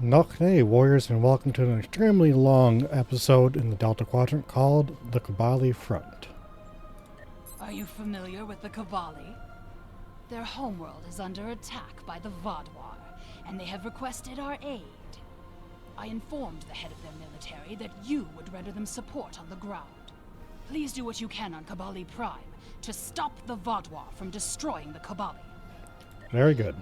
Okay, warriors, and welcome to an extremely long episode in the Delta Quadrant called the Kobali Front. Are you familiar with the Kobali? Their homeworld is under attack by the Vodwar, and they have requested our aid. I informed the head of their military that you would render them support on the ground. Please do what you can on Kobali Prime to stop the Vodwar from destroying the Kobali. Very good.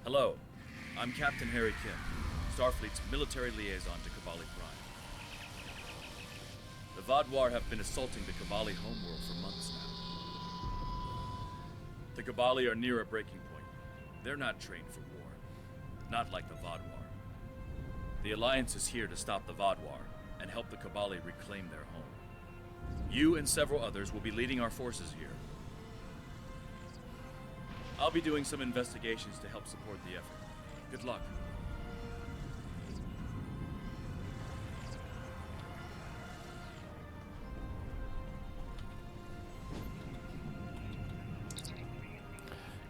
Hello, I'm Captain Harry Kim, Starfleet's military liaison to Kobali Front. The Vodwar have been assaulting the Kobali homeworld for months now. The Kobali are near a breaking point. They're not trained for war, not like the Vodwar. The Alliance is here to stop the Vodwar and help the Kobali reclaim their home. You and several others will be leading our forces here. I'll be doing some investigations to help support the effort. Good luck.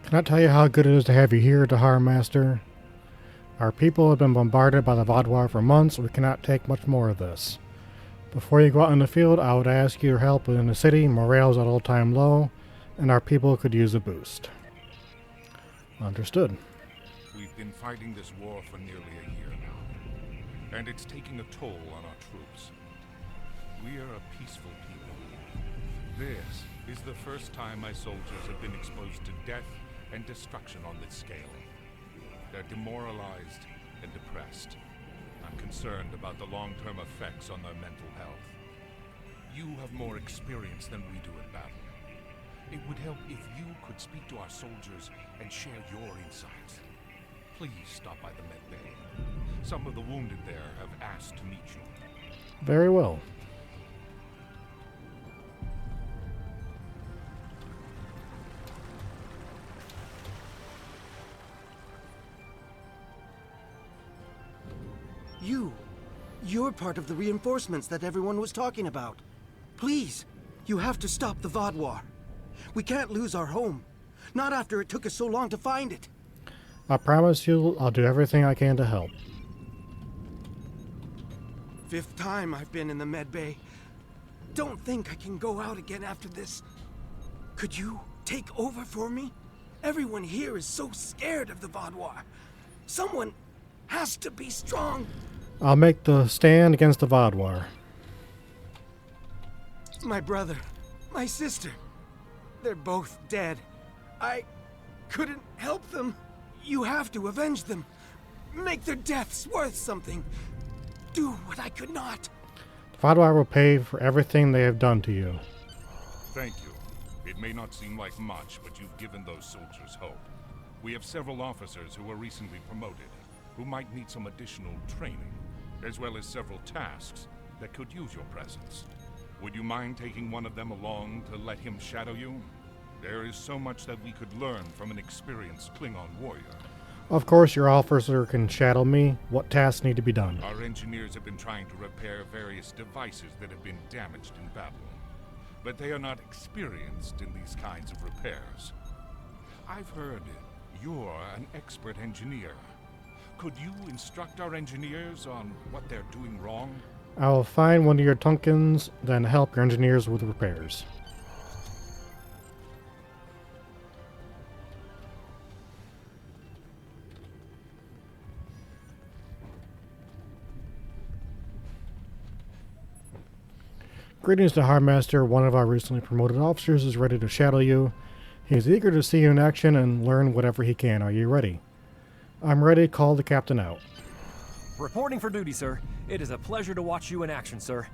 Cannot tell you how good it is to have you here, Dahar Master. Our people have been bombarded by the Vodwar for months. We cannot take much more of this. Before you go out in the field, I would ask your help within the city. Morale's at all-time low, and our people could use a boost. Understood. We've been fighting this war for nearly a year now, and it's taking a toll on our troops. We are a peaceful people. This is the first time my soldiers have been exposed to death and destruction on this scale. They're demoralized and depressed. I'm concerned about the long-term effects on their mental health. You have more experience than we do in battle. It would help if you could speak to our soldiers and share your insights. Please stop by the med bay. Some of the wounded there have asked to meet you. Very well. You're part of the reinforcements that everyone was talking about. Please, you have to stop the Vodwar. We can't lose our home. Not after it took us so long to find it. I promise you I'll do everything I can to help. 5th time I've been in the med bay. Don't think I can go out again after this. Could you take over for me? Everyone here is so scared of the Vodwar. Someone has to be strong. I'll make the stand against the Vodwar. My brother, my sister, they're both dead. I couldn't help them. You have to avenge them. Make their deaths worth something. Do what I could not. The Vodwar will pay for everything they have done to you. Thank you. It may not seem like much, but you've given those soldiers hope. We have several officers who were recently promoted, who might need some additional training, as well as several tasks that could use your presence. Would you mind taking one of them along to let him shadow you? There is so much that we could learn from an experienced Klingon warrior. Of course, your officer can shadow me. What tasks need to be done? Our engineers have been trying to repair various devices that have been damaged in battle, but they are not experienced in these kinds of repairs. I've heard you're an expert engineer. Could you instruct our engineers on what they're doing wrong? I will find one of your Tunkins, then help your engineers with repairs. Greetings to Harmaster. One of our recently promoted officers is ready to shadow you. He is eager to see you in action and learn whatever he can. Are you ready? I'm ready. Call the captain out. Reporting for duty, sir. It is a pleasure to watch you in action, sir.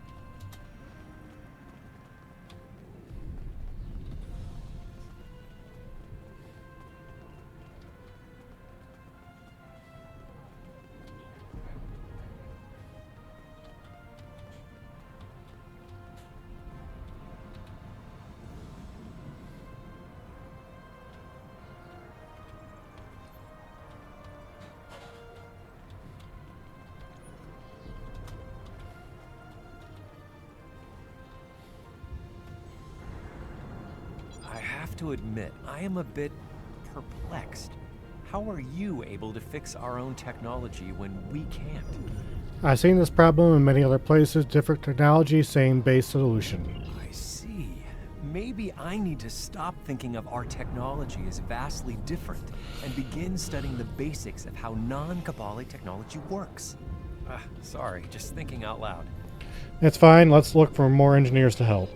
I have to admit, I am a bit perplexed. How are you able to fix our own technology when we can't? I've seen this problem in many other places. Different technology, same base solution. I see. Maybe I need to stop thinking of our technology as vastly different and begin studying the basics of how non-Kobali technology works. Sorry, just thinking out loud. It's fine. Let's look for more engineers to help.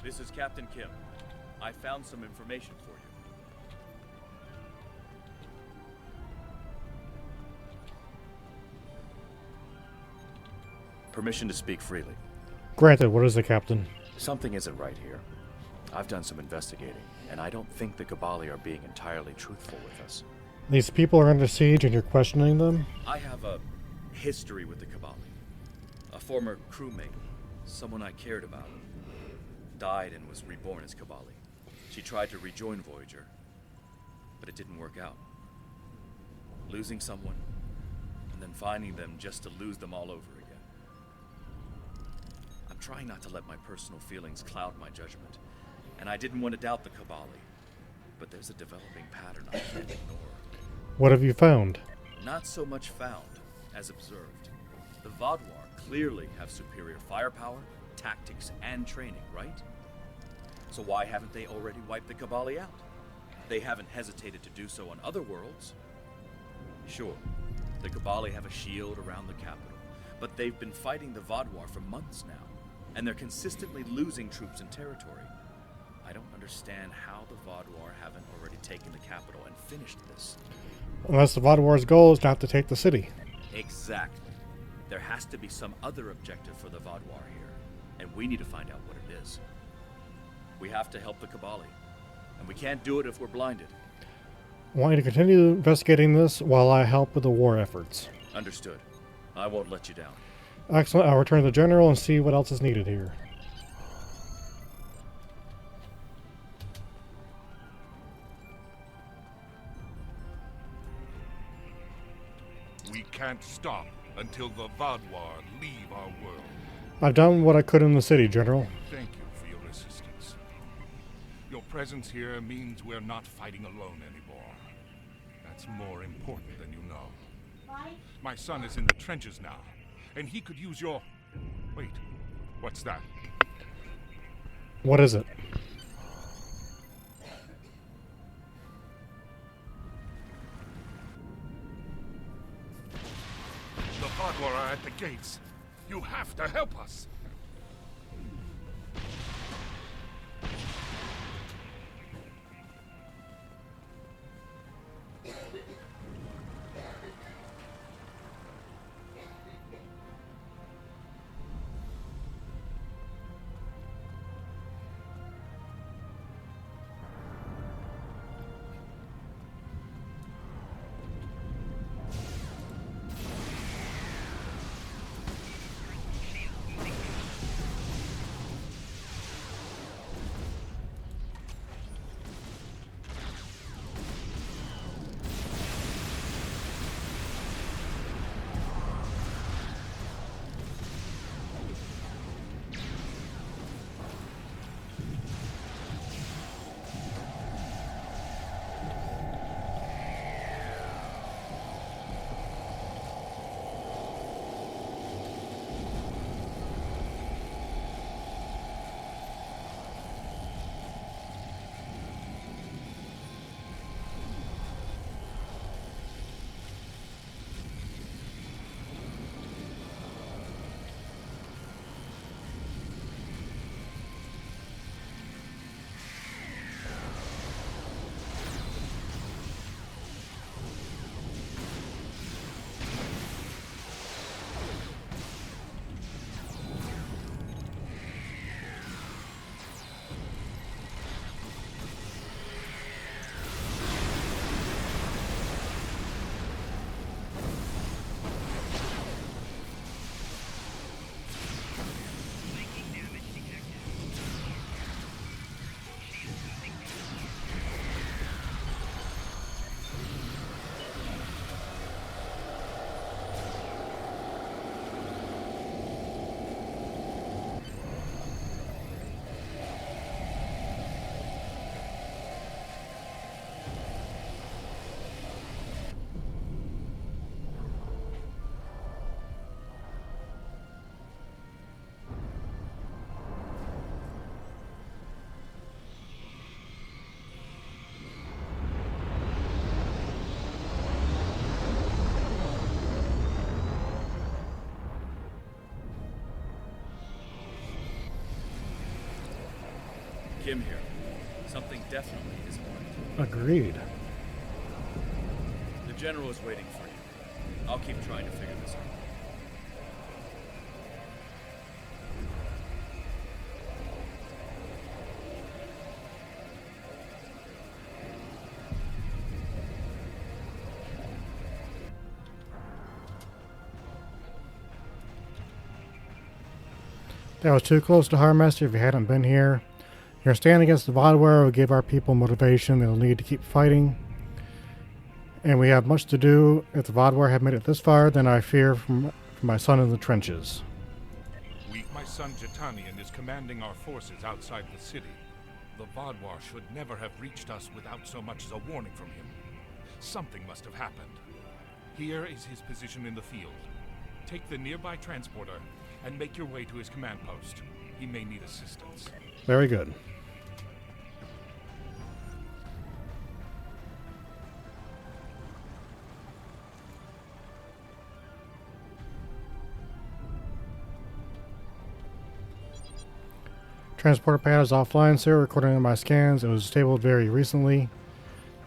This is Captain Kim. I found some information for you. Permission to speak freely. Granted. What is it, Captain? Something isn't right here. I've done some investigating, and I don't think the Kobali are being entirely truthful with us. These people are under siege and you're questioning them? I have a history with the Kobali. A former crewmate, someone I cared about, died and was reborn as Kobali. She tried to rejoin Voyager, but it didn't work out. Losing someone, and then finding them just to lose them all over again. I'm trying not to let my personal feelings cloud my judgment, and I didn't want to doubt the Kobali, but there's a developing pattern I can't ignore. What have you found? Not so much found as observed. The Vaadwaur clearly have superior firepower, tactics, and training, right? So why haven't they already wiped the Kobali out? They haven't hesitated to do so on other worlds. Sure, the Kobali have a shield around the capital, but they've been fighting the Vaadwaur for months now, and they're consistently losing troops and territory. I don't understand how the Vaadwaur haven't already taken the capital and finished this. Unless the Vaadwaur's goal is not to take the city. Exactly. There has to be some other objective for the Vaadwaur here, and we need to find out what it is. We have to help the Kobali, and we can't do it if we're blinded. I want you to continue investigating this while I help with the war efforts. Understood. I won't let you down. Excellent. I'll return to the General and see what else is needed here. We can't stop until the Vaadwaur leave our world. I've done what I could in the city, General. Thank you for your assistance. Your presence here means we're not fighting alone anymore. That's more important than you know. My son is in the trenches now, and he could use your... Wait, what's that? What is it? The Vaadwaur are at the gates. You have to help us. Kim here. Something definitely isn't right. Agreed. The General is waiting for you. I'll keep trying to figure this out. That was too close to Harmaster if you hadn't been here. Your stand against the Vodwar will give our people motivation they'll need to keep fighting. And we have much to do. If the Vodwar have made it this far, then I fear from my son in the trenches. My son Jitanian is commanding our forces outside the city. The Vodwar should never have reached us without so much as a warning from him. Something must have happened. Here is his position in the field. Take the nearby transporter and make your way to his command post. He may need assistance. Very good. Transporter pad is offline, sir. According to my scans, it was disabled very recently.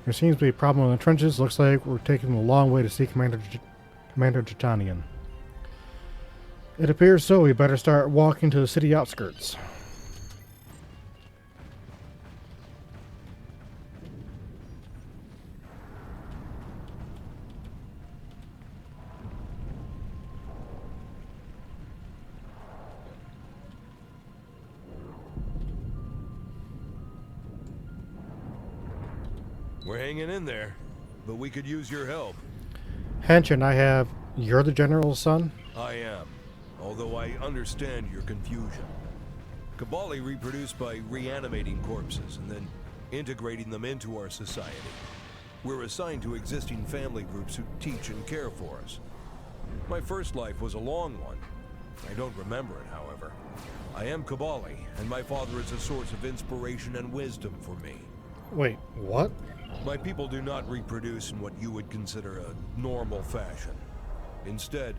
There seems to be a problem in the trenches. Looks like we're taking a long way to see Commander Jitanian. It appears so. We better start walking to the city outskirts. We're hanging in there, but we could use your help. Hench, I have... You're the General's son? I am, although I understand your confusion. Kobali reproduce by reanimating corpses and then integrating them into our society. We're assigned to existing family groups who teach and care for us. My first life was a long one. I don't remember it, however. I am Kobali, and my father is a source of inspiration and wisdom for me. Wait, what? My people do not reproduce in what you would consider a normal fashion. Instead,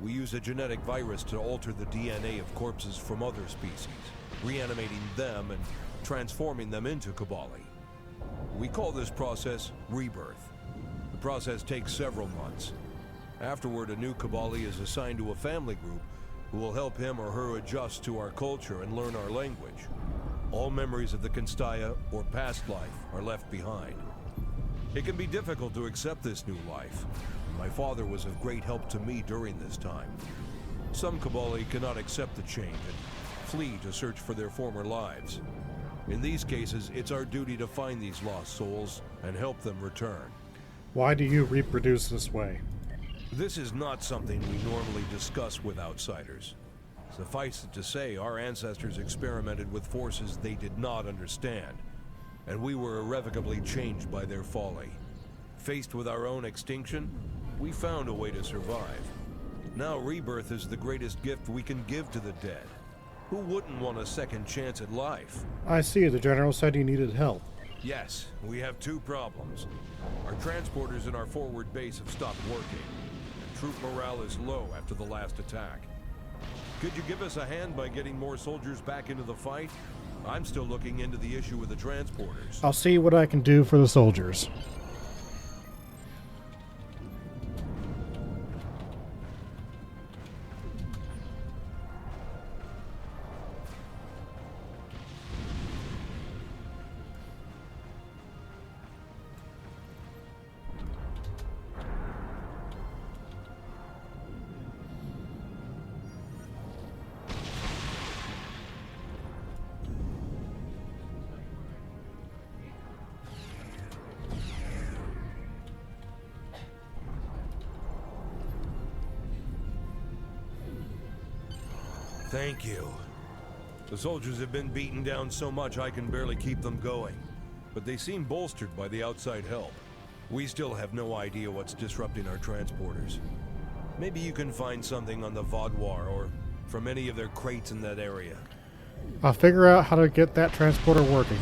we use a genetic virus to alter the DNA of corpses from other species, reanimating them and transforming them into Kobali. We call this process rebirth. The process takes several months. Afterward, a new Kobali is assigned to a family group who will help him or her adjust to our culture and learn our language. All memories of the Constaya or past life are left behind. It can be difficult to accept this new life. My father was of great help to me during this time. Some Kobali cannot accept the change and flee to search for their former lives. In these cases, it's our duty to find these lost souls and help them return. Why do you reproduce this way? This is not something we normally discuss with outsiders. Suffice it to say, our ancestors experimented with forces they did not understand, and we were irrevocably changed by their folly. Faced with our own extinction, we found a way to survive. Now rebirth is the greatest gift we can give to the dead. Who wouldn't want a second chance at life? I see. The General said you needed help. Yes, we have two problems. Our transporters in our forward base have stopped working, and troop morale is low after the last attack. Could you give us a hand by getting more soldiers back into the fight? I'm still looking into the issue with the transporters. I'll see what I can do for the soldiers. Thank you. The soldiers have been beaten down so much I can barely keep them going. But they seem bolstered by the outside help. We still have no idea what's disrupting our transporters. Maybe you can find something on the Vodwar or from any of their crates in that area. I'll figure out how to get that transporter working.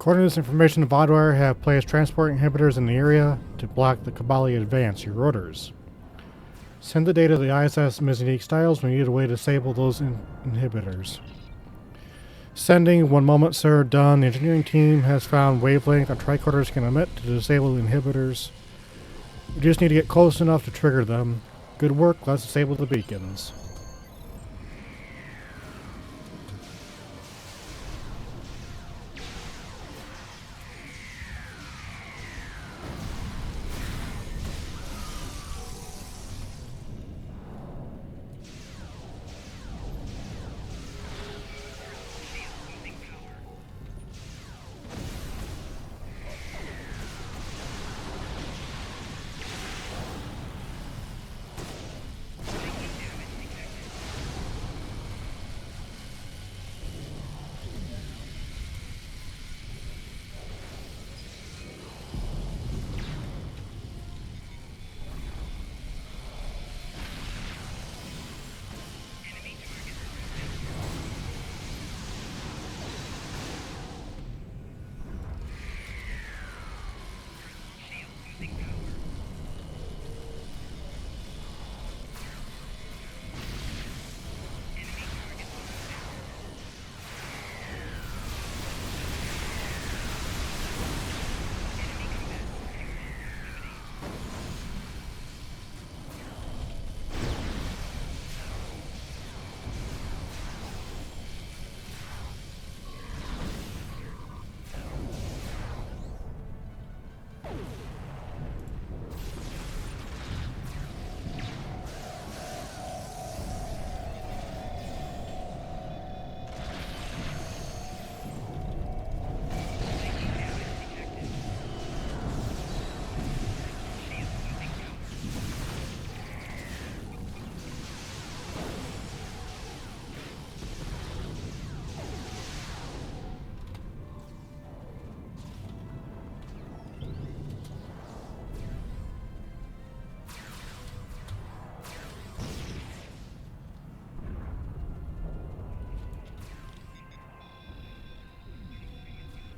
According to this information, the Vodwire have placed transport inhibitors in the area to block the Kobali advance. Your orders. Send the data to the ISS Ms. Unique Styles. We need a way to disable those inhibitors. Sending. 1 moment, sir. Done. The engineering team has found wavelength our tricorders can emit to disable the inhibitors. We just need to get close enough to trigger them. Good work. Let's disable the beacons.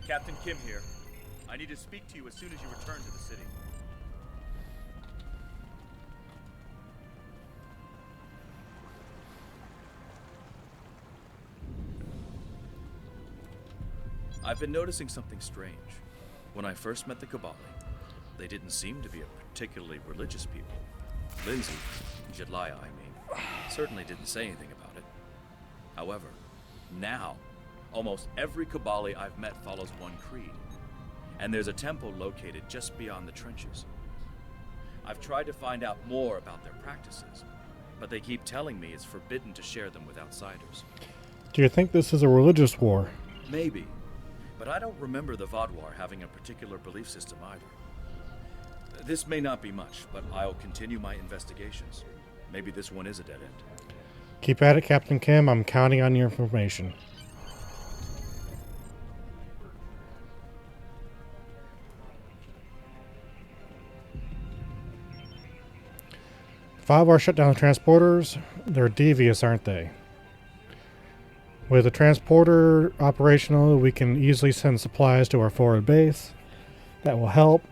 Captain Kim here. I need to speak to you as soon as you return to the city. I've been noticing something strange. When I first met the Kobali, they didn't seem to be a particularly religious people. Lindsay, Jedliah, certainly didn't say anything about it. However, now, almost every Kobali I've met follows one creed, and there's a temple located just beyond the trenches. I've tried to find out more about their practices, but they keep telling me it's forbidden to share them with outsiders. Do you think this is a religious war? Maybe, but I don't remember the Vodwar having a particular belief system either. This may not be much, but I'll continue my investigations. Maybe this one is a dead end. Keep at it, Captain Kim. I'm counting on your information. Vodwar shut down the transporters. They're devious, aren't they? With the transporter operational, we can easily send supplies to our forward base. That will help.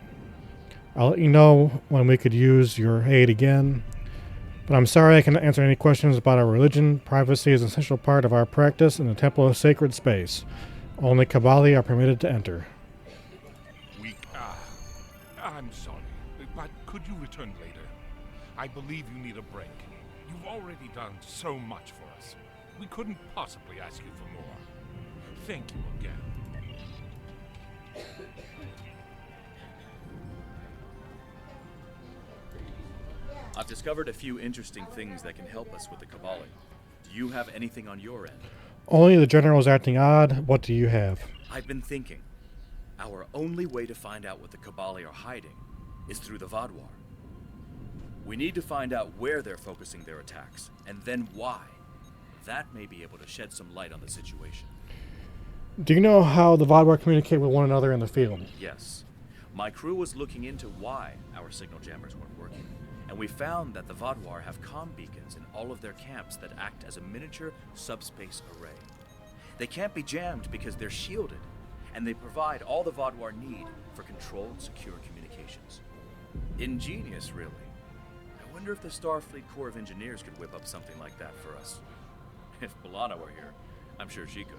I'll let you know when we could use your aid again. But I'm sorry I cannot answer any questions about our religion. Privacy is an essential part of our practice in the Temple of Sacred Space. Only Kobali are permitted to enter. I'm sorry, but could you return later? I believe you need a break. You've already done so much for us. We couldn't possibly ask you for more. Thank you again. I've discovered a few interesting things that can help us with the Kobali. Do you have anything on your end? Only the general is acting odd. What do you have? I've been thinking. Our only way to find out what the Kobali are hiding is through the Vodwar. We need to find out where they're focusing their attacks, and then why. That may be able to shed some light on the situation. Do you know how the Vodwar communicate with one another in the field? Yes. My crew was looking into why our signal jammers weren't working, and we found that the Vodwar have comm beacons in all of their camps that act as a miniature subspace array. They can't be jammed because they're shielded, and they provide all the Vaadwaur need for controlled, secure communications. Ingenious, really. I wonder if the Starfleet Corps of Engineers could whip up something like that for us. If B'Elanna were here, I'm sure she could.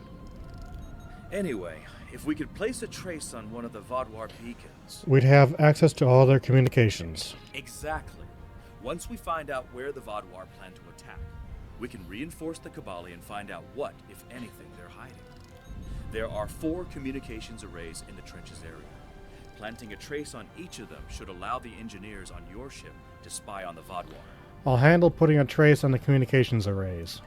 Anyway, if we could place a trace on one of the Vaadwaur beacons... We'd have access to all their communications. Exactly. Once we find out where the Vaadwaur plan to attack, we can reinforce the Kobali and find out what, if anything, they're hiding. There are 4 communications arrays in the trenches area. Planting a trace on each of them should allow the engineers on your ship to spy on the Vaadwaur. I'll handle putting a trace on the communications arrays.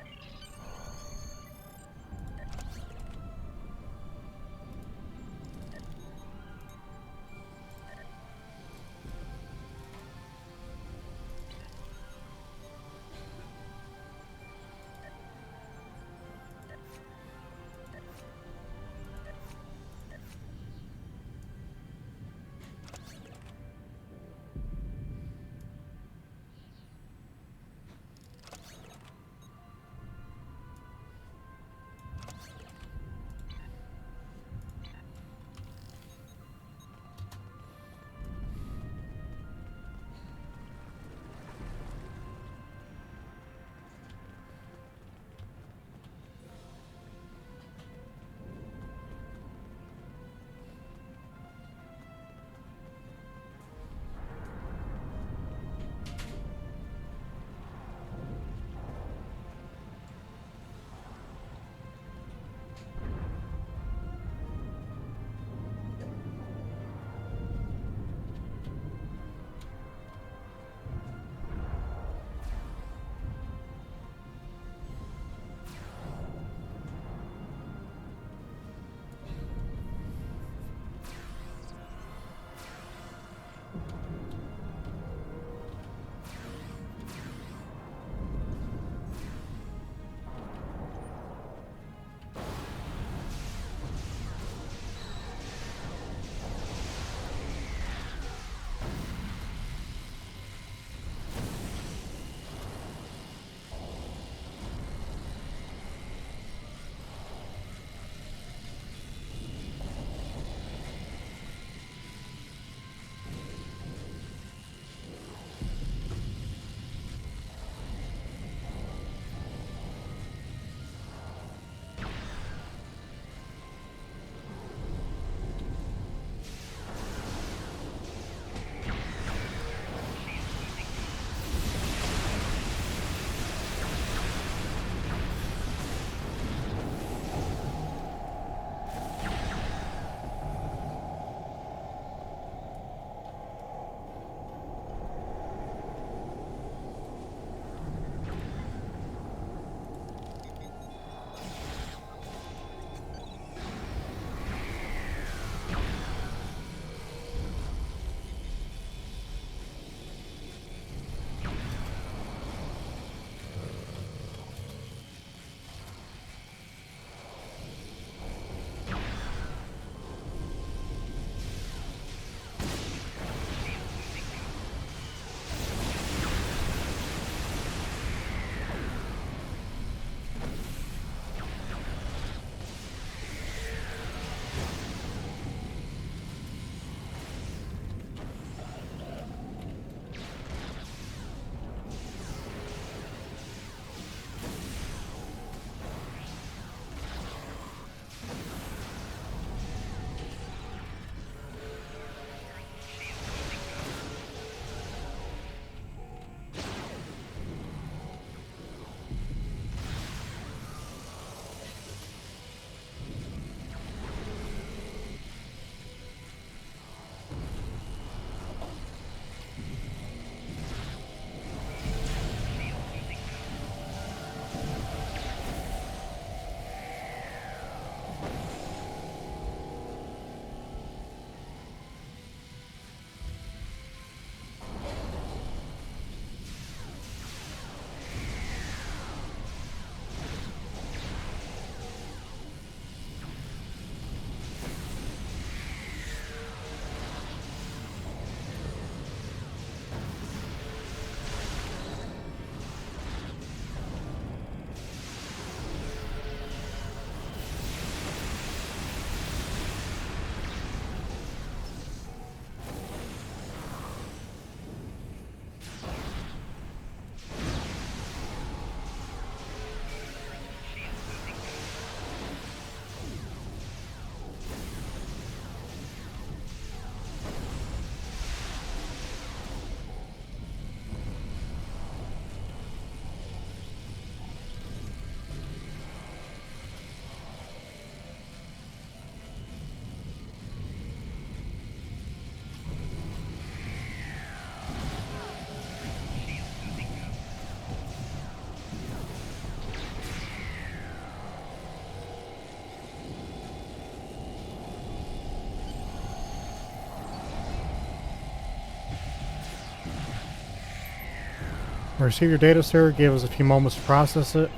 I received your data, sir. Give us a few moments to process it.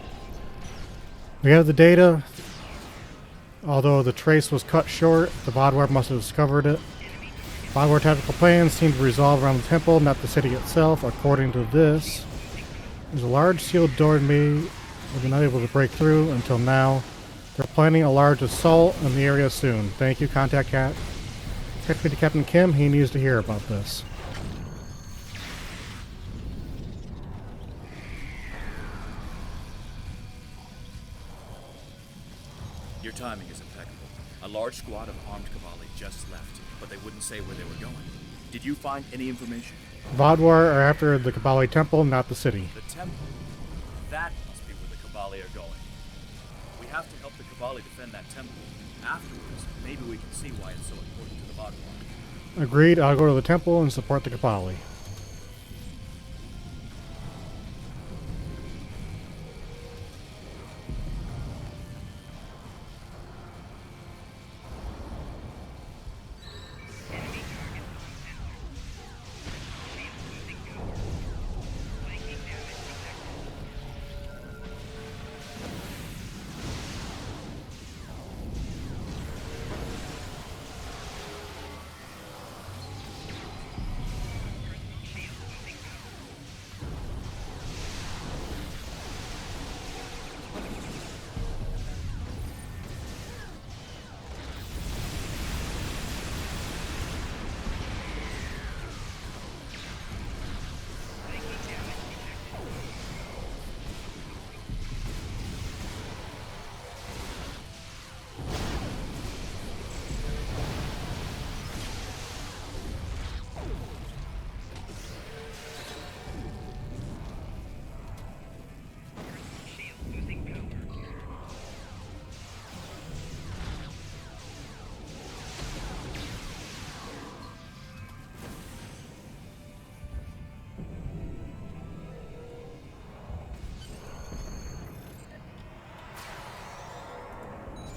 We have the data. Although the trace was cut short, the Vaadwaur must have discovered it. Vaadwaur tactical plans seem to resolve around the temple, not the city itself. According to this, there's a large sealed door to me. We've been unable to break through until now. They're planning a large assault in the area soon. Thank you. Contact me to Captain Kim. He needs to hear about this. Your timing is impeccable. A large squad of armed Kobali just left, but they wouldn't say where they were going. Did you find any information? Vaadwaur are after the Kobali temple, not the city. The temple? That must be where the Kobali are going. We have to help the Kobali defend that temple. Afterwards, maybe we can see why it's so important to the Vaadwaur. Agreed. I'll go to the temple and support the Kobali.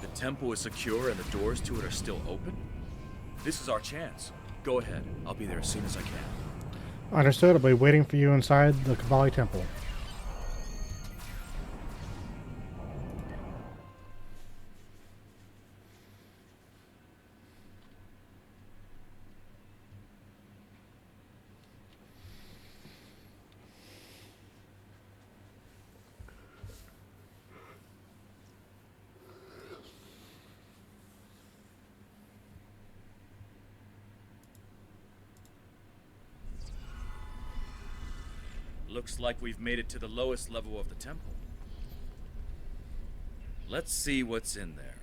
The temple is secure and the doors to it are still open? This is our chance. Go ahead. I'll be there as soon as I can. Understood. I'll be waiting for you inside the Kobali temple. Looks like we've made it to the lowest level of the temple. Let's see what's in there.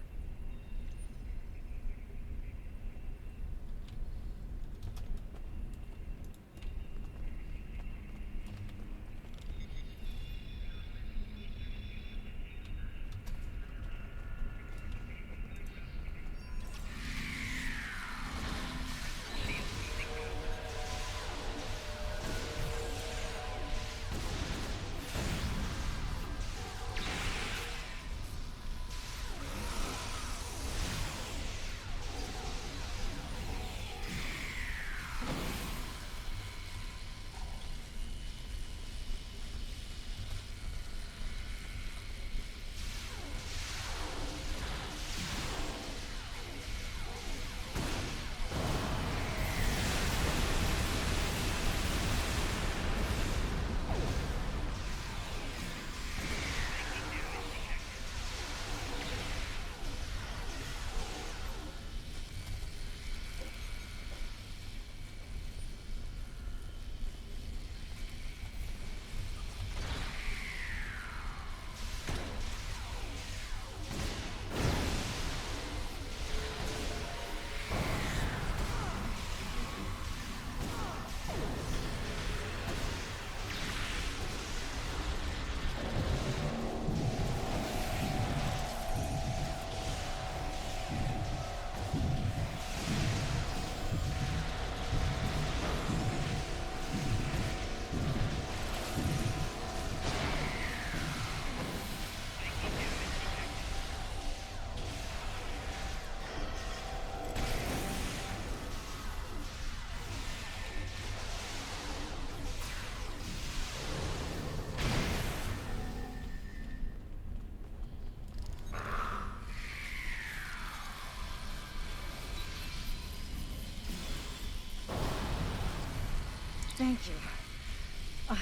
Thank you.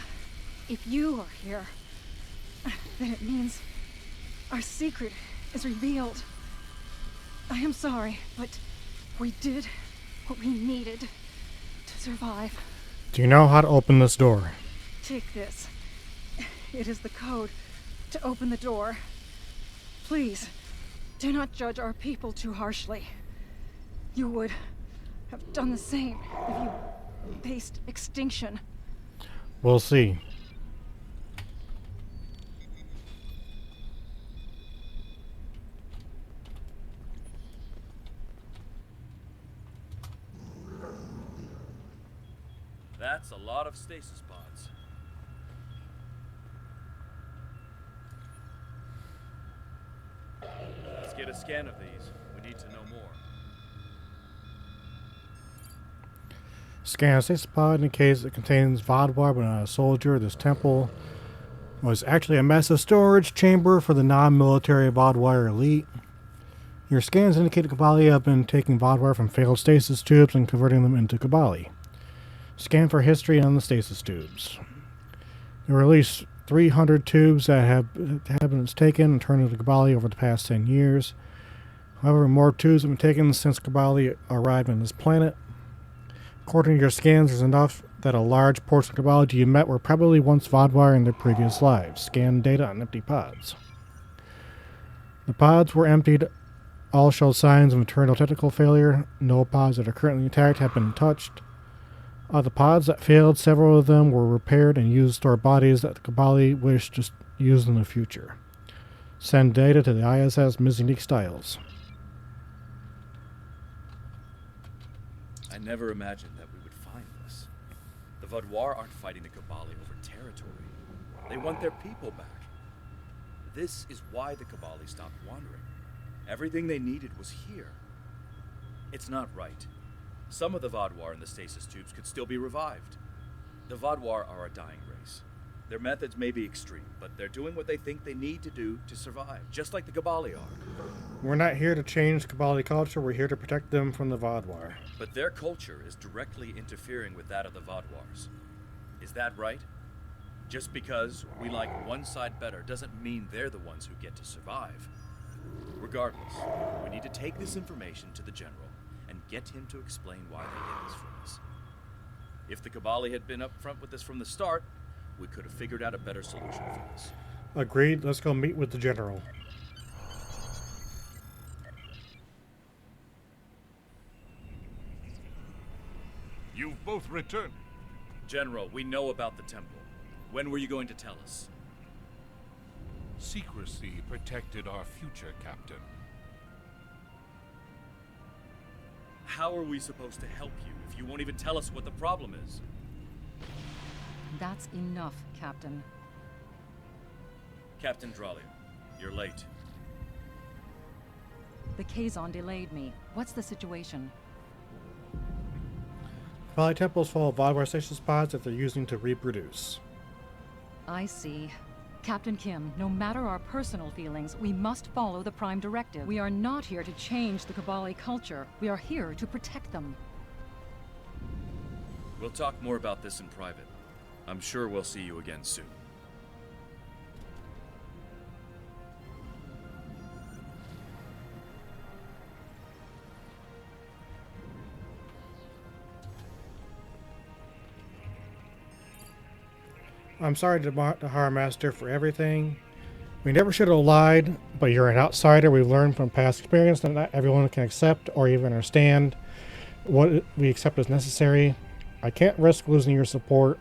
If you are here, then it means our secret is revealed. I am sorry, but we did what we needed to survive. Do you know how to open this door? Take this. It is the code to open the door. Please, do not judge our people too harshly. You would have done the same if you faced extinction. We'll see. That's a lot of stasis pods. Let's get a scan of these. We need to know more. Scan a stasis pod indicates it contains Vodwar but not a soldier. This temple was actually a massive storage chamber for the non-military Vodwar elite. Your scans indicate the Kobali have been taking Vodwar from failed stasis tubes and converting them into Kobali. Scan for history on the stasis tubes. There were at least 300 tubes that have been taken and turned into Kobali over the past 10 years. However, more tubes have been taken since Kobali arrived on this planet. According to your scans, there's enough that a large portion of Kobali you met were probably once Vodwar in their previous lives. Scan data on empty pods. The pods were emptied. All showed signs of internal technical failure. No pods that are currently intact have been touched. Of the pods that failed, several of them were repaired and used to store bodies that the Kobali wish to use in the future. Send data to the ISS Mizunique Styles. I never imagined that we would find this. The Vodwar aren't fighting the Kobali over territory. They want their people back. This is why the Kobali stopped wandering. Everything they needed was here. It's not right. Some of the Vodwar in the stasis tubes could still be revived. The Vodwar are a dying race. Their methods may be extreme, but they're doing what they think they need to do to survive, just like the Kobali are. We're not here to change Kobali culture, we're here to protect them from the Vodwar. But their culture is directly interfering with that of the Vodwars. Is that right? Just because we like one side better doesn't mean they're the ones who get to survive. Regardless, we need to take this information to the General and get him to explain why they hid this from us. If the Kobali had been up front with this from the start, we could have figured out a better solution for this. Agreed, let's go meet with the General. You've both returned. General, we know about the temple. When were you going to tell us? Secrecy protected our future, Captain. How are we supposed to help you if you won't even tell us what the problem is? That's enough, Captain. Captain Dralia, you're late. The Kazon delayed me. What's the situation? Kobali temples full of Vodwar stasis pods that they're using to reproduce. I see. Captain Kim, no matter our personal feelings, we must follow the Prime Directive. We are not here to change the Kobali culture. We are here to protect them. We'll talk more about this in private. I'm sure we'll see you again soon. I'm sorry to the Harbor Master for everything. We never should have lied, but you're an outsider. We've learned from past experience that not everyone can accept or even understand what we accept as necessary. I can't risk losing your support.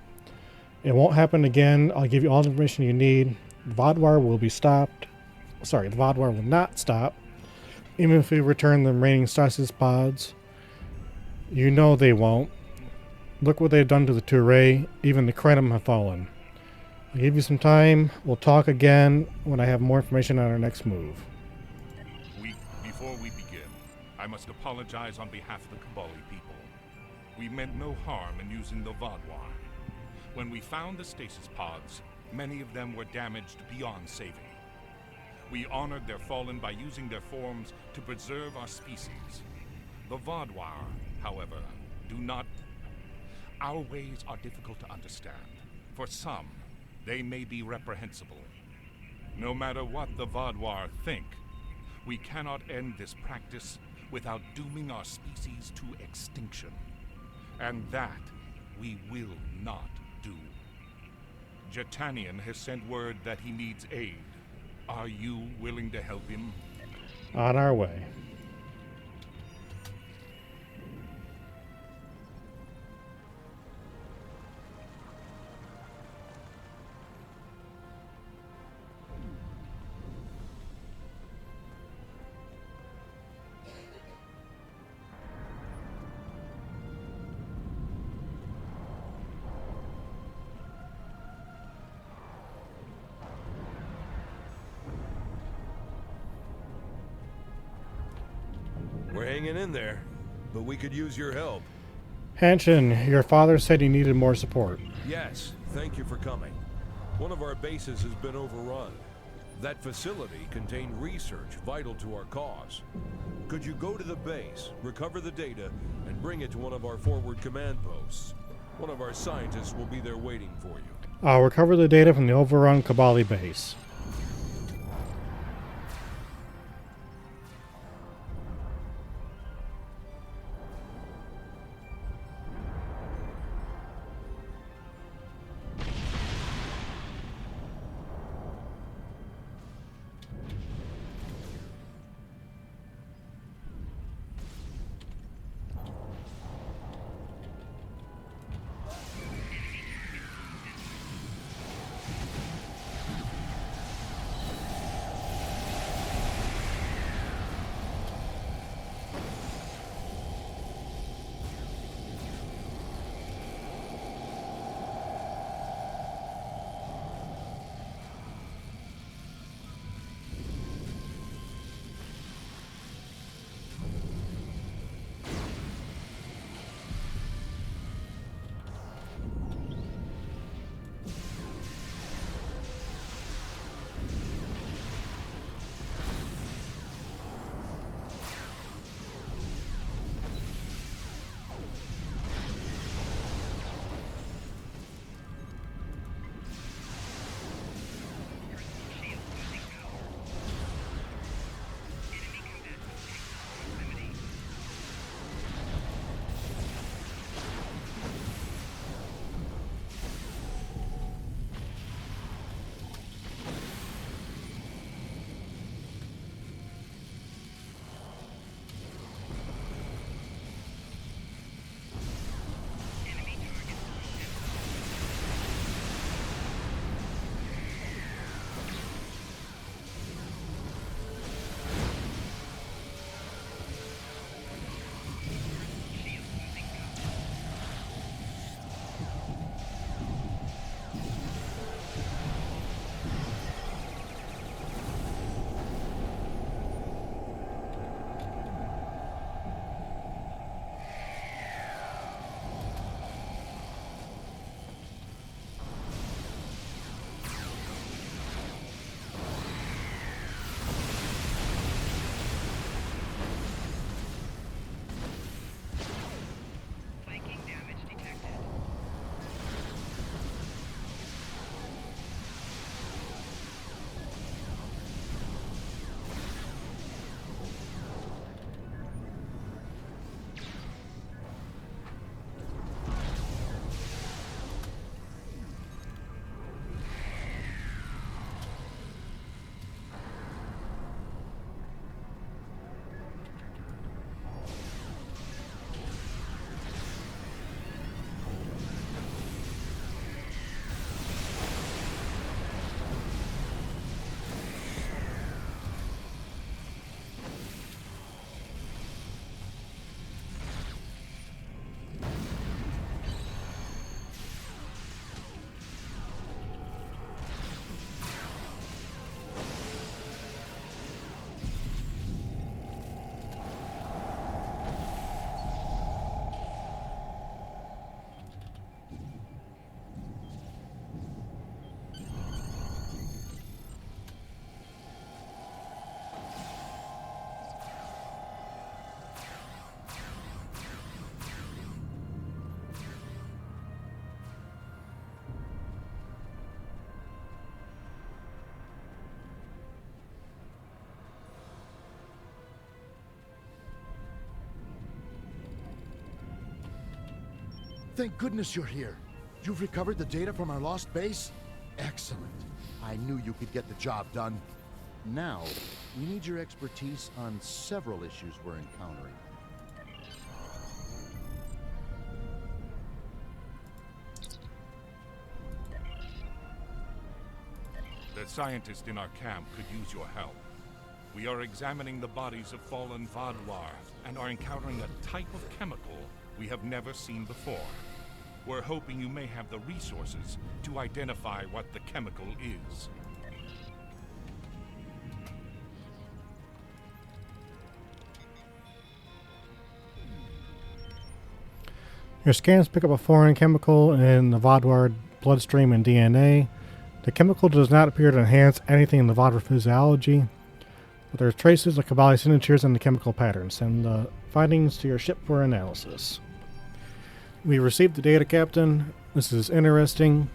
It won't happen again. I'll give you all the information you need. The Vodwar will be stopped. Sorry, the Vodwar will not stop. Even if we return the remaining stasis pods. You know they won't. Look what they've done to the Touré. Even the Krenim have fallen. I'll give you some time. We'll talk again when I have more information on our next move. Before we begin, I must apologize on behalf of the Kobali people. We meant no harm in using the Vodwar. When we found the stasis pods, many of them were damaged beyond saving. We honored their fallen by using their forms to preserve our species. The Vodwar, however, do not... Our ways are difficult to understand. For some, they may be reprehensible. No matter what the Vaadwaur think, we cannot end this practice without dooming our species to extinction. And that we will not do. Jetanian has sent word that he needs aid. Are you willing to help him? On our way. We're hanging in there, but we could use your help. Hanshin, your father said he needed more support. Yes, thank you for coming. One of our bases has been overrun. That facility contained research vital to our cause. Could you go to the base, recover the data, and bring it to one of our forward command posts? One of our scientists will be there waiting for you. I'll recover the data from the overrun Kobali base. Thank goodness you're here. You've recovered the data from our lost base? Excellent. I knew you could get the job done. Now, we need your expertise on several issues we're encountering. The scientist in our camp could use your help. We are examining the bodies of fallen Vaadwaur and are encountering a type of chemical we have never seen before. We're hoping you may have the resources to identify what the chemical is. Your scans pick up a foreign chemical in the Vaadwaur bloodstream and DNA. The chemical does not appear to enhance anything in the Vaadwaur physiology, but there are traces of Kobali signatures in the chemical patterns. Send the findings to your ship for analysis. We received the data, Captain. This is interesting.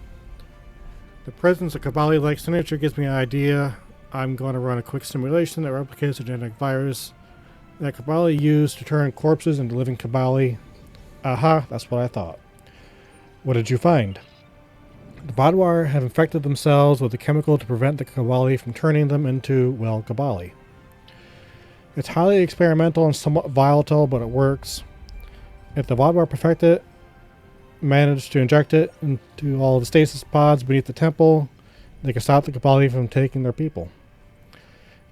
The presence of Kobali-like signature gives me an idea. I'm going to run a quick simulation that replicates the genetic virus that Kobali used to turn corpses into living Kobali. Aha, that's what I thought. What did you find? The Vaadwaur have infected themselves with a chemical to prevent the Kobali from turning them into, well, Kobali. It's highly experimental and somewhat volatile, but it works. If the Vaadwaur perfect it, manage to inject it into all of the stasis pods beneath the temple, they can stop the Kobali from taking their people.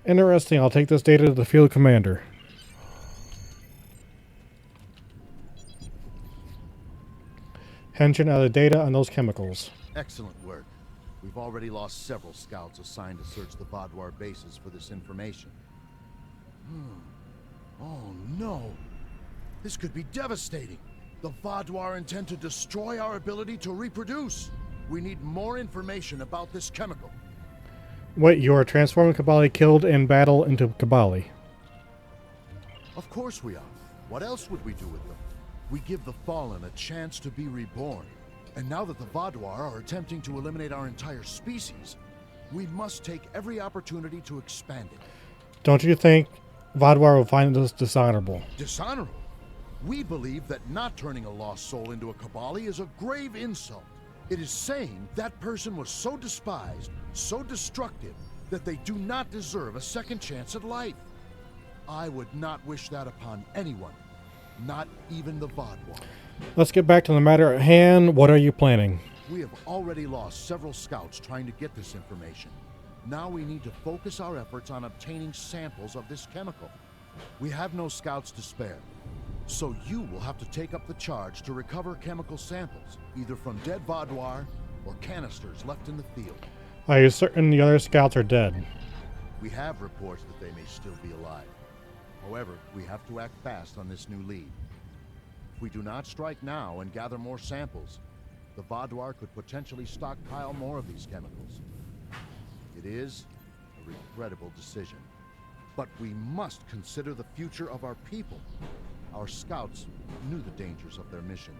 Interesting, I'll take this data to the field commander. Henshin out the data on those chemicals. Excellent work. We've already lost several scouts assigned to search the Vaadwaur bases for this information. Oh no! This could be devastating! The Vaadwaur intend to destroy our ability to reproduce! We need more information about this chemical. Wait, you are transforming Kobali killed in battle into Kobali. Of course we are. What else would we do with them? We give the Fallen a chance to be reborn. And now that the Vaadwaur are attempting to eliminate our entire species, we must take every opportunity to expand it. Don't you think Vaadwaur will find this dishonorable? Dishonorable? We believe that not turning a lost soul into a Kobali is a grave insult. It is saying that person was so despised, so destructive, that they do not deserve a second chance at life. I would not wish that upon anyone, not even the Vaadwaur. Let's get back to the matter at hand. What are you planning? We have already lost several scouts trying to get this information. Now we need to focus our efforts on obtaining samples of this chemical. We have no scouts to spare, so you will have to take up the charge to recover chemical samples, either from dead Vaadwaur or canisters left in the field. Are you certain the other scouts are dead? We have reports that they may still be alive. However, we have to act fast on this new lead. If we do not strike now and gather more samples, the Vaadwaur could potentially stockpile more of these chemicals. It is a regrettable decision, but we must consider the future of our people. Our scouts knew the dangers of their mission.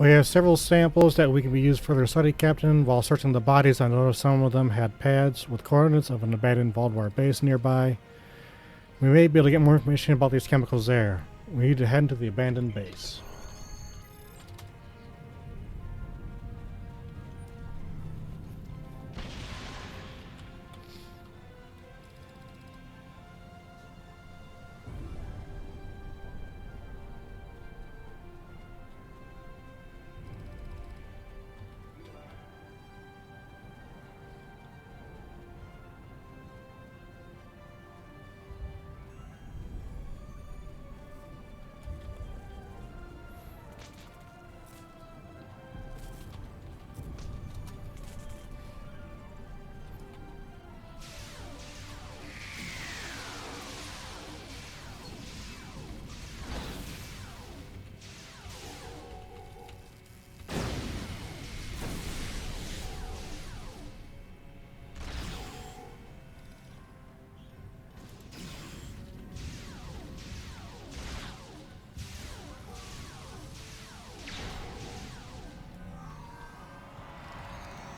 We have several samples that we can be used for their study, Captain. While searching the bodies, I noticed some of them had pads with coordinates of an abandoned Valdwar base nearby. We may be able to get more information about these chemicals there. We need to head into the abandoned base.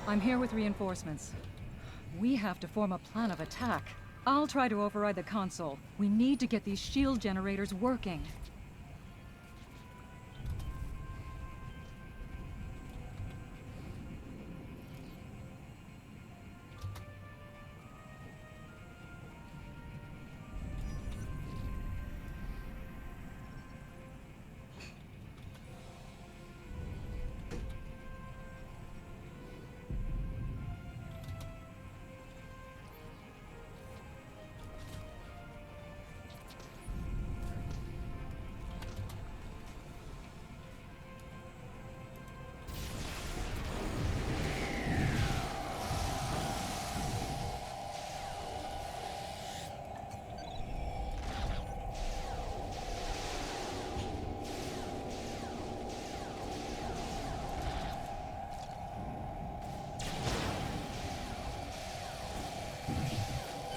I'm here with reinforcements. We have to form a plan of attack. I'll try to override the console. We need to get these shield generators working.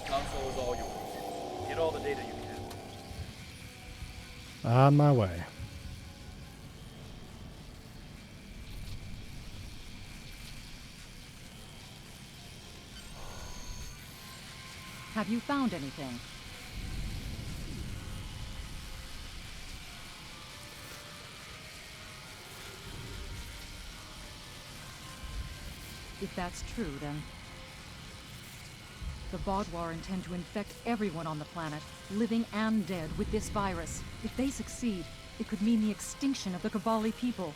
Console is all yours. Get all the data you can. On my way. Have you found anything? If that's true, then the Vaudwar intend to infect everyone on the planet, living and dead, with this virus. If they succeed, it could mean the extinction of the Kobali people.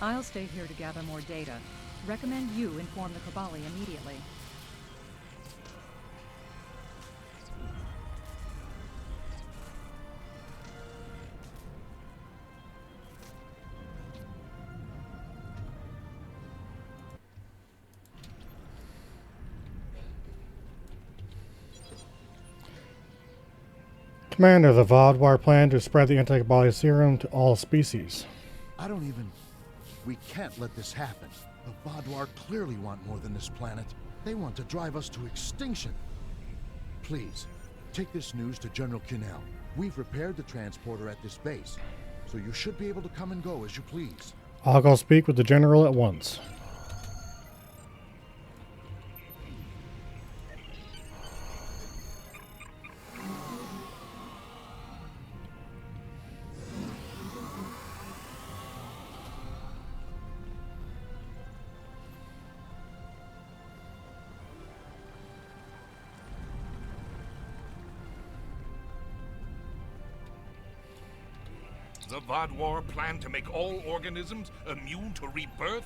I'll stay here to gather more data. Recommend you inform the Kobali immediately. Commander, the Vaudwar plan to spread the anti-Kobali serum to all species. We can't let this happen. The Vaudwar clearly want more than this planet. They want to drive us to extinction. Please, take this news to General Kinnell. We've repaired the transporter at this base, so you should be able to come and go as you please. I'll go speak with the General at once. The Vaudwar plan to make all organisms immune to rebirth?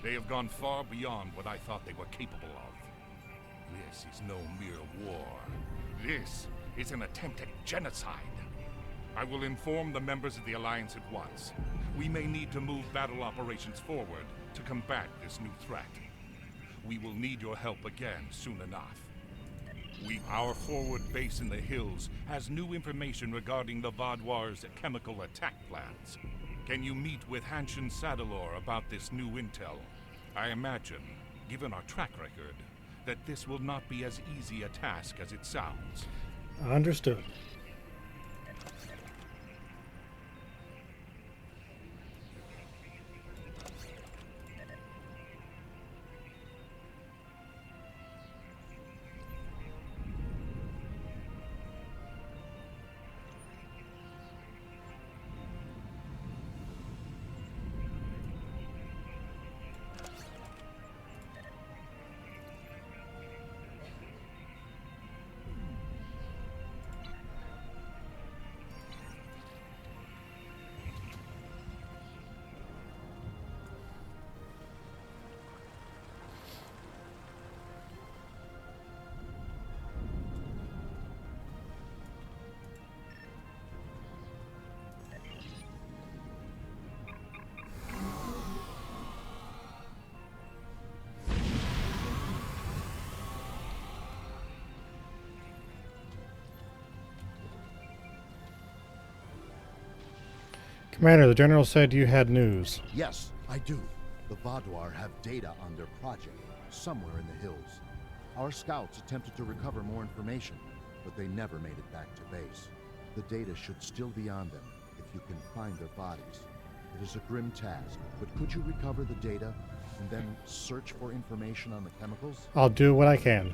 They have gone far beyond what I thought they were capable of. This is no mere war. This is an attempt at genocide. I will inform the members of the Alliance at once. We may need to move battle operations forward to combat this new threat. We will need your help again soon enough. Our forward base in the hills has new information regarding the Vaudwar's chemical attack plans. Can you meet with Hanshin Sadalor about this new intel? I imagine, given our track record, that this will not be as easy a task as it sounds. Understood. Commander, the General said you had news. Yes, I do. The Vaadwaur have data on their project, somewhere in the hills. Our scouts attempted to recover more information, but they never made it back to base. The data should still be on them, if you can find their bodies. It is a grim task, but could you recover the data, and then search for information on the chemicals? I'll do what I can.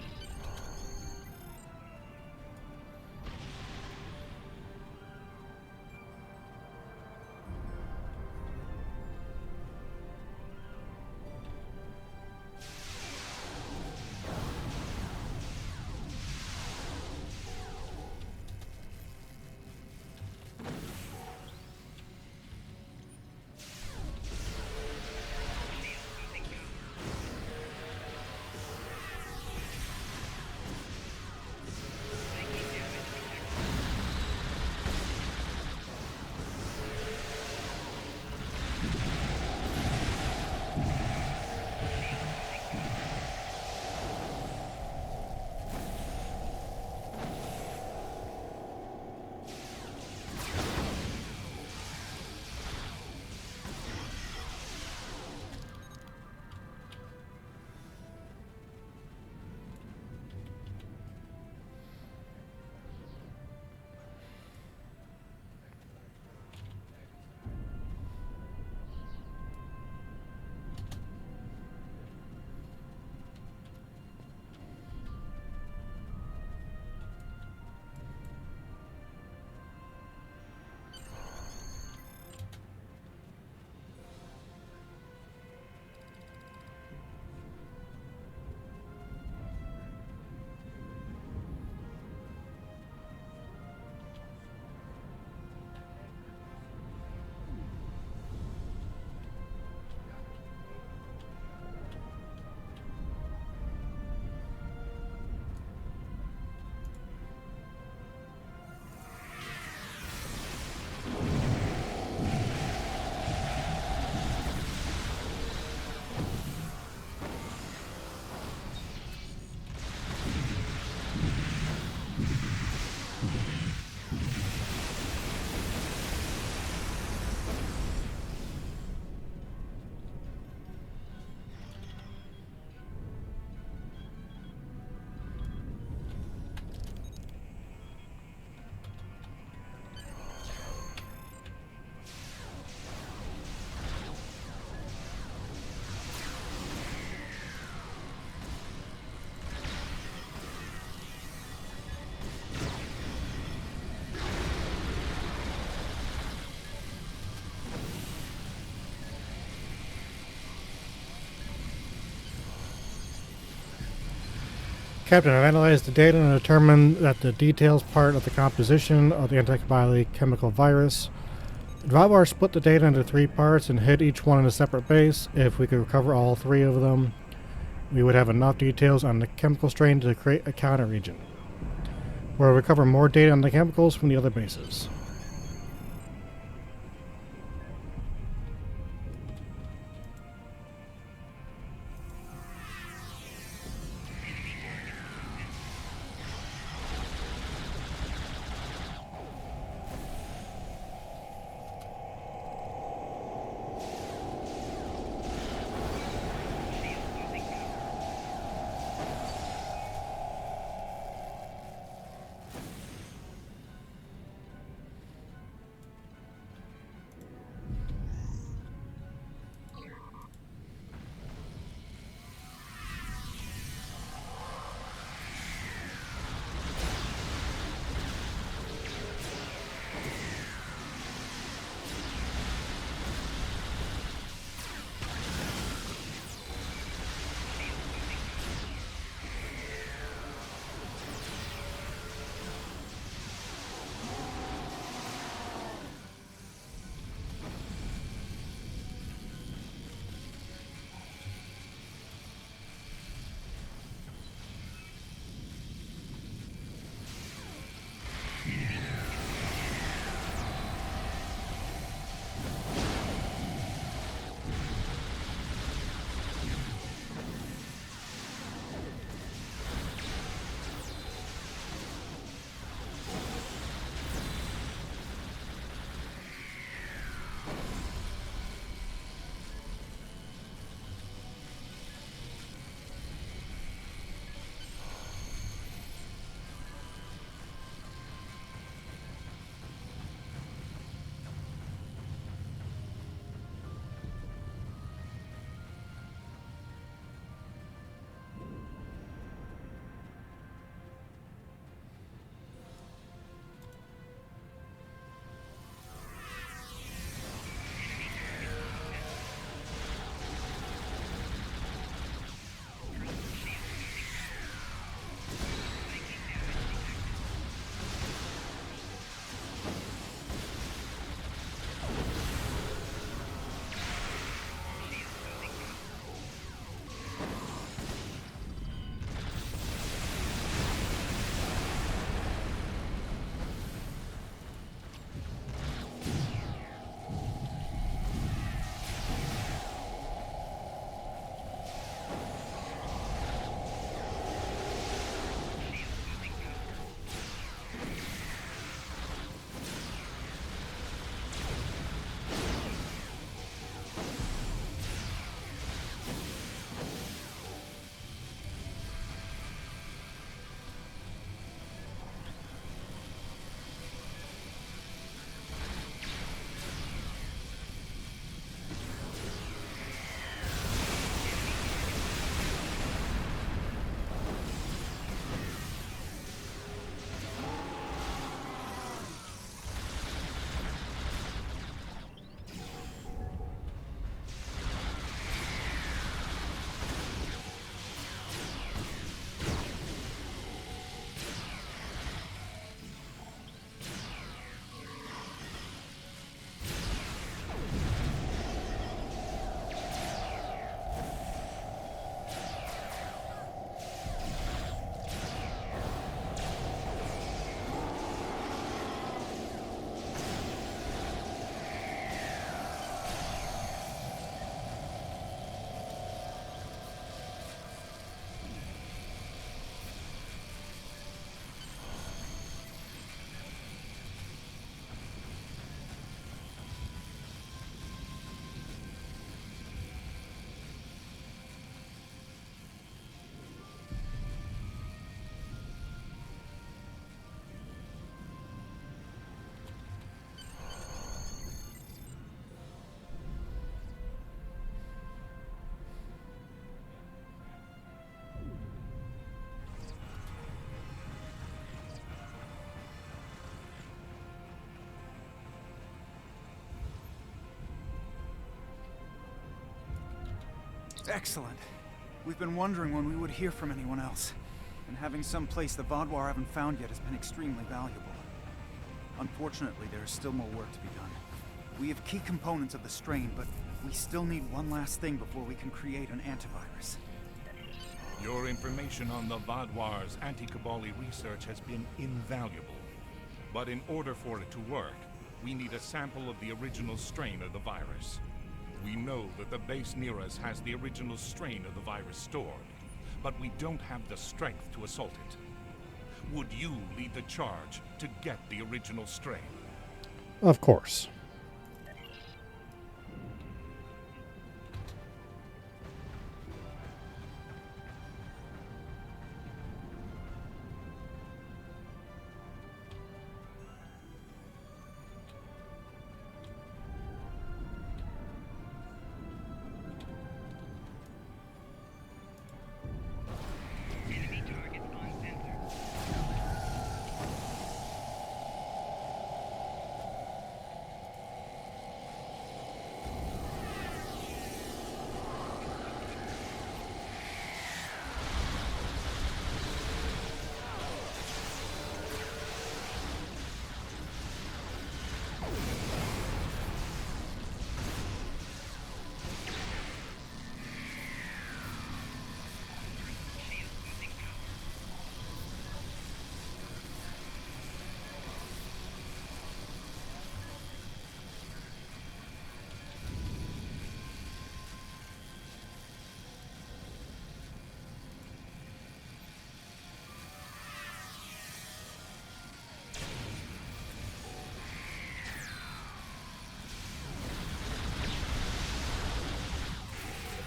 Captain, I've analyzed the data and determined that the details part of the composition of the antibiotic chemical virus. Vaadwaur split the data into 3 parts and hid each one in a separate base. If we could recover all 3 of them, we would have enough details on the chemical strain to create a counter-region. We'll recover more data on the chemicals from the other bases. Excellent. We've been wondering when we would hear from anyone else. And having some place the Vaadwaur haven't found yet has been extremely valuable. Unfortunately, there is still more work to be done. We have key components of the strain, but we still need one last thing before we can create an antivirus. Your information on the Vaadwaur's anti-Kobali research has been invaluable. But in order for it to work, we need a sample of the original strain of the virus. We know that the base near us has the original strain of the virus stored, but we don't have the strength to assault it. Would you lead the charge to get the original strain? Of course.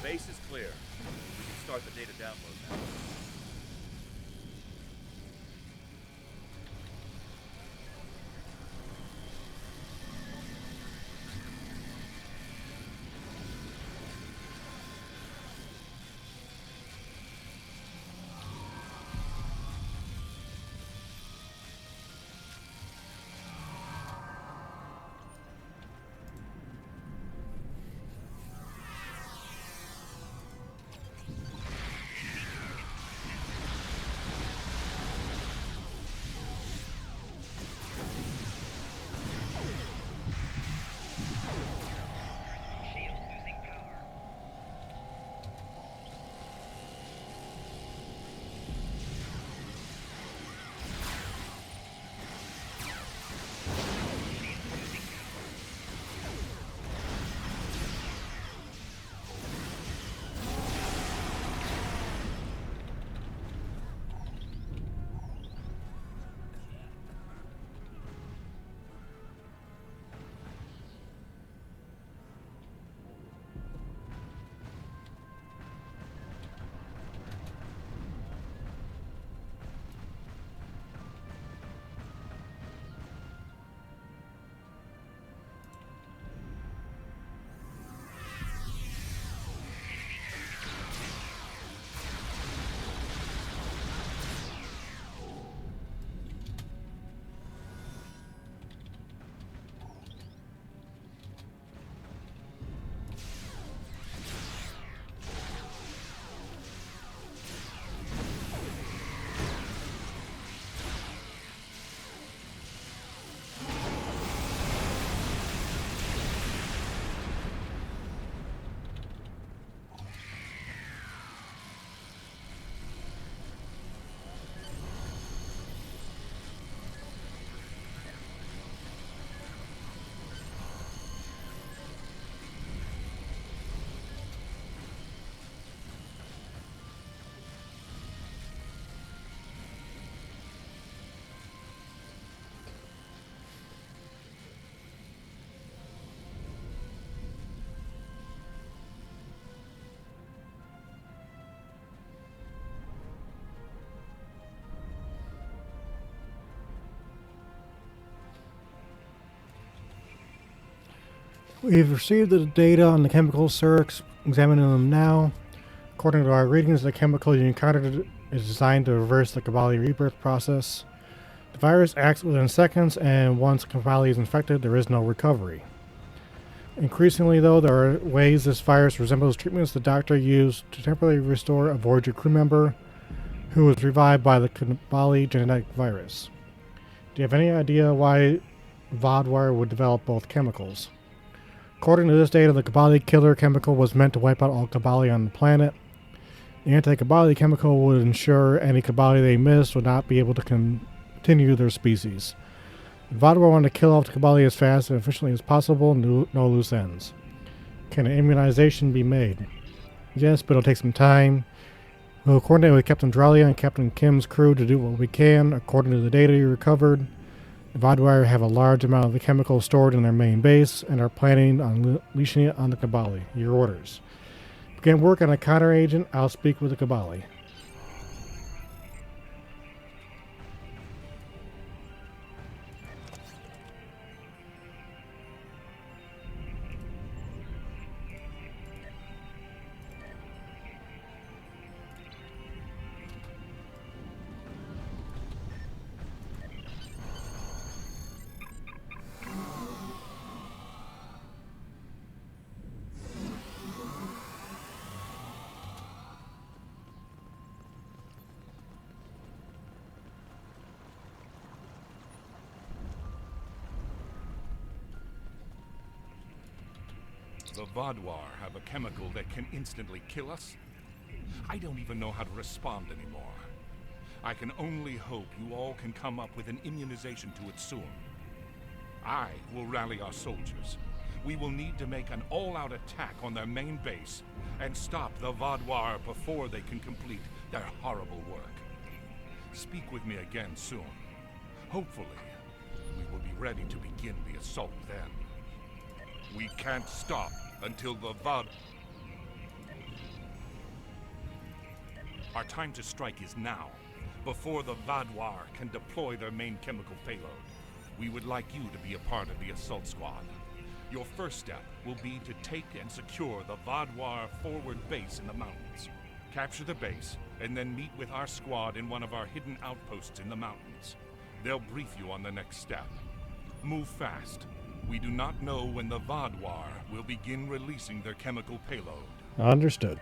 The base is clear. We can start the data download now. We've received the data on the chemical search, examining them now. According to our readings, the chemical you encountered is designed to reverse the Kobali rebirth process. The virus acts within seconds, and once Kobali is infected, there is no recovery. Increasingly, though, there are ways this virus resembles treatments the Doctor used to temporarily restore a Voyager crew member who was revived by the Kobali genetic virus. Do you have any idea why Vodwire would develop both chemicals? According to this data, the Kobali killer chemical was meant to wipe out all Kobali on the planet. The anti-Kobali chemical would ensure any Kobali they missed would not be able to continue their species. Vodwire wanted to kill off the Kobali as fast and efficiently as possible, no loose ends. Can an immunization be made? Yes, but it'll take some time. We'll coordinate with Captain Dralia and Captain Kim's crew to do what we can. According to the data you recovered, the Vodwire have a large amount of the chemical stored in their main base and are planning on unleashing it on the Kobali. Your orders. Begin work on a counter-agent. I'll speak with the Kobali. The Vodwar have a chemical that can instantly kill us? I don't even know how to respond anymore. I can only hope you all can come up with an immunization to it soon. I will rally our soldiers. We will need to make an all-out attack on their main base and stop the Vodwar before they can complete their horrible work. Speak with me again soon. Hopefully, we will be ready to begin the assault then. We can't stop until the Our time to strike is now, before the Vodwar can deploy their main chemical payload. We would like you to be a part of the assault squad. Your first step will be to take and secure the Vodwar forward base in the mountains. Capture the base, and then meet with our squad in one of our hidden outposts in the mountains. They'll brief you on the next step. Move fast. We do not know when the Vodwar will begin releasing their chemical payload. Understood.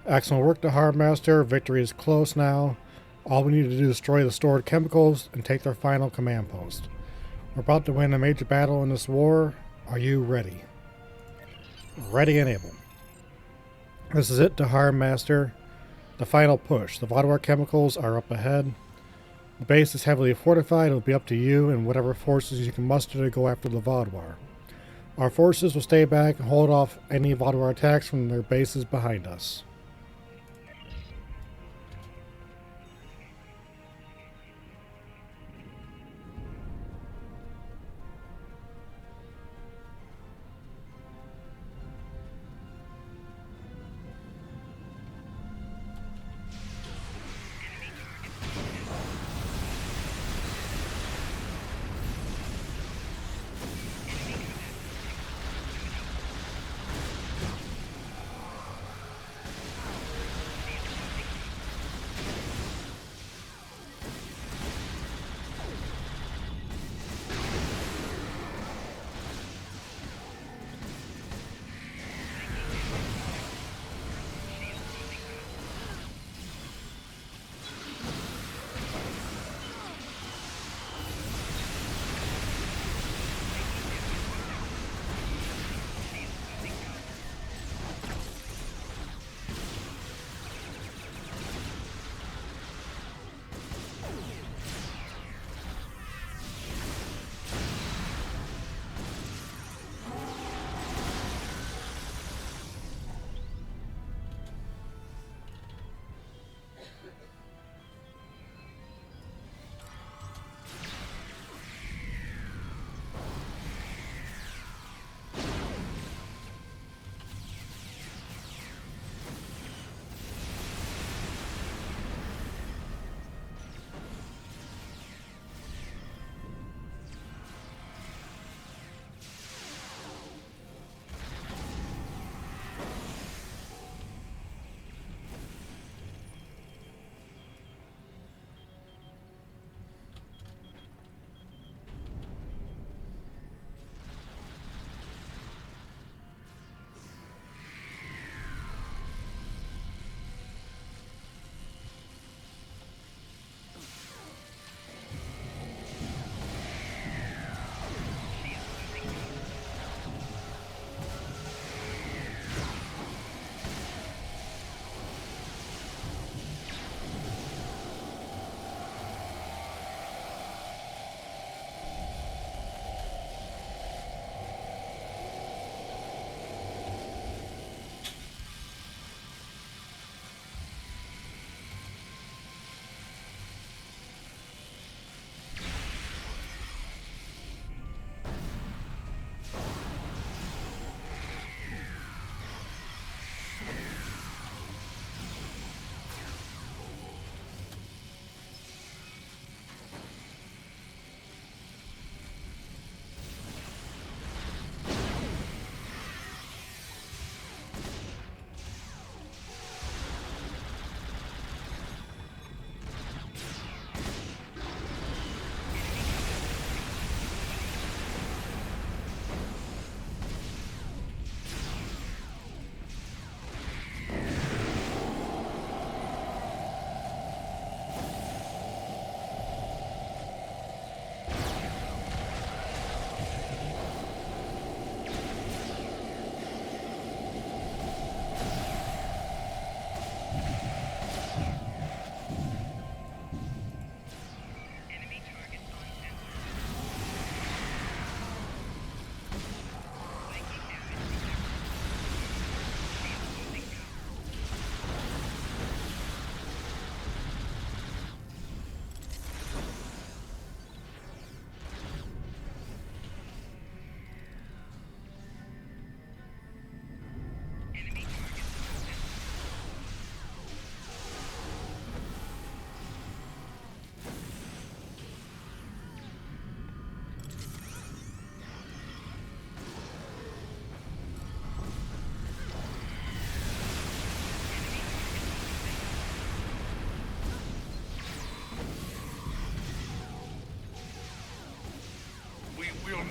Excellent work, the Harbor Master. Victory is close now. All we need to do is destroy the stored chemicals and take their final command post. We're about to win a major battle in this war. Are you ready? Ready and able. This is it, the Harbor Master. The final push. The Vaadwaur chemicals are up ahead. The base is heavily fortified. It will be up to you and whatever forces you can muster to go after the Vaadwaur. Our forces will stay back and hold off any Vaadwaur attacks from their bases behind us.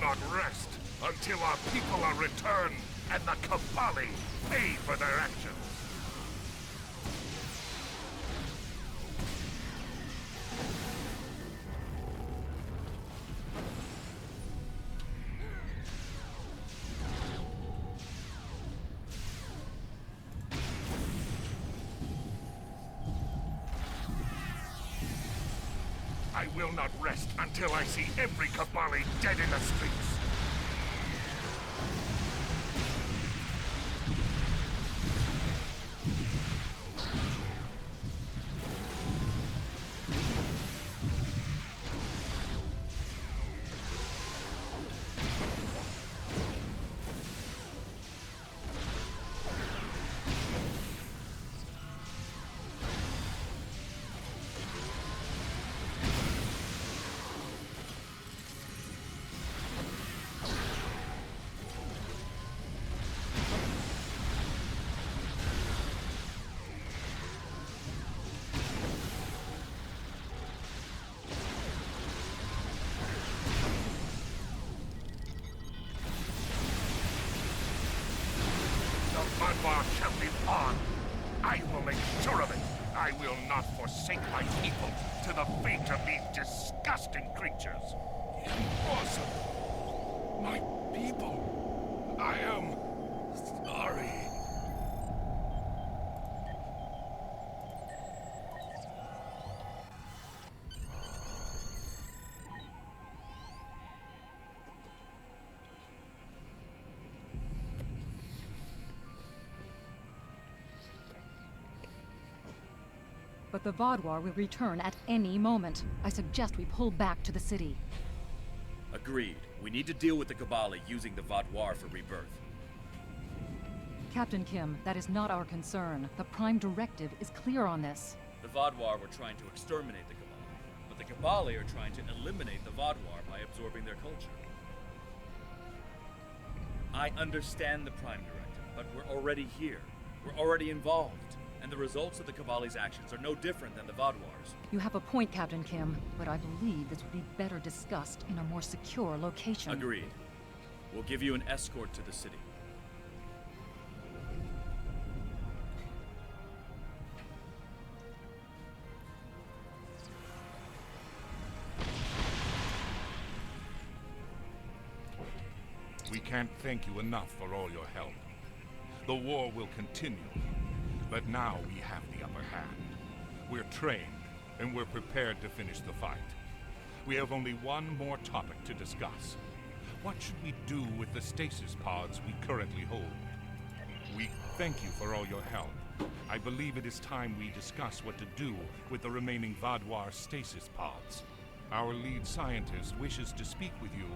not rest until our people are returned and the Kobali pay for their actions. I will not rest until I see every Kobali dead in the streets. Vadvar shall live on. I will make sure of it. I will not forsake my people to the fate of these disgusting creatures. Impossible. My people. I am sorry. But the Vadwar will return at any moment. I suggest we pull back to the city. Agreed. We need to deal with the Kobali using the Vadwar for rebirth. Captain Kim, that is not our concern. The Prime Directive is clear on this. The Vadwar were trying to exterminate the Kobali, but the Kobali are trying to eliminate the Vadwar by absorbing their culture. I understand the Prime Directive, but we're already here. We're already involved. And the results of the Kobali's actions are no different than the Vadwar's. You have a point, Captain Kim, but I believe this would be better discussed in a more secure location. Agreed. We'll give you an escort to the city. We can't thank you enough for all your help. The war will continue. But now we have the upper hand. We're trained, and we're prepared to finish the fight. We have only one more topic to discuss. What should we do with the stasis pods we currently hold? We thank you for all your help. I believe it is time we discuss what to do with the remaining Vadwar stasis pods. Our lead scientist wishes to speak with you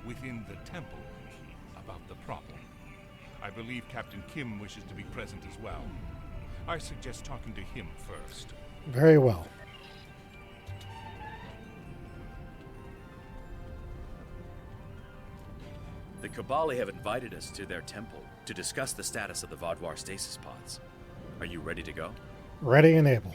within the temple about the problem. I believe Captain Kim wishes to be present as well. I suggest talking to him first. Very well. The Kobali have invited us to their temple to discuss the status of the Vadwar stasis pods. Are you ready to go? Ready and able.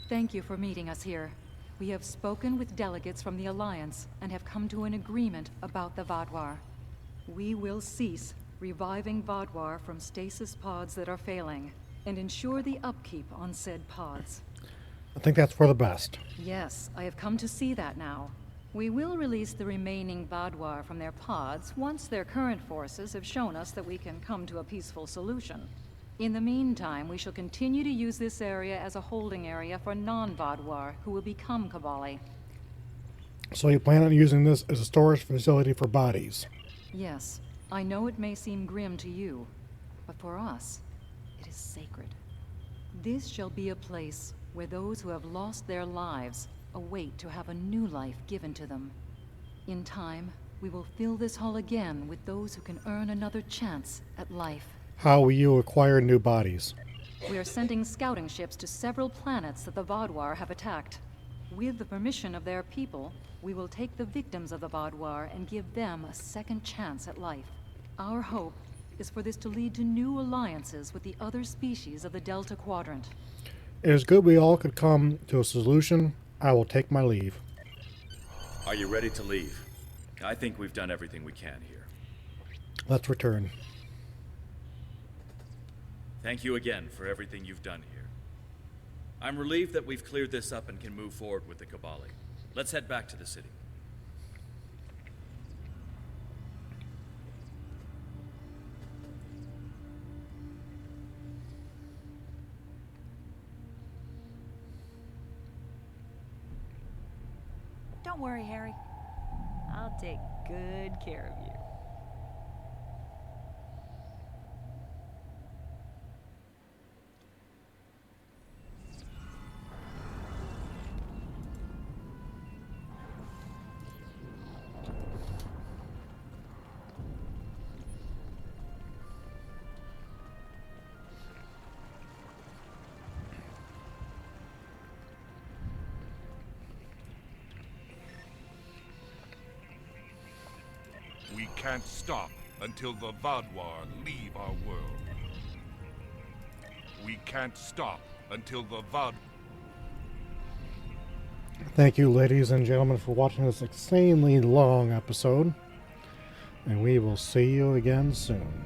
Thank you for meeting us here. We have spoken with delegates from the Alliance and have come to an agreement about the Vadwar. We will cease reviving Vadwar from stasis pods that are failing and ensure the upkeep on said pods. I think that's for the best. Yes, I have come to see that now. We will release the remaining Vadwar from their pods once their current forces have shown us that we can come to a peaceful solution. In the meantime, we shall continue to use this area as a holding area for non-Vadwar who will become Kobali. So you plan on using this as a storage facility for bodies? Yes, I know it may seem grim to you, but for us, it is sacred. This shall be a place where those who have lost their lives await to have a new life given to them. In time, we will fill this hall again with those who can earn another chance at life. How will you acquire new bodies? We are sending scouting ships to several planets that the Vaadwaur have attacked. With the permission of their people, we will take the victims of the Vaadwaur and give them a second chance at life. Our hope is for this to lead to new alliances with the other species of the Delta Quadrant. It is good we all could come to a solution. I will take my leave. Are you ready to leave? I think we've done everything we can here. Let's return. Thank you again for everything you've done here. I'm relieved that we've cleared this up and can move forward with the Kobali. Let's head back to the city. Don't worry, Harry. I'll take good care of you. We can't stop until the Vaadwaur leave our world. We can't stop until the Vaadwaur... Thank you, ladies and gentlemen, for watching this insanely long episode. And we will see you again soon.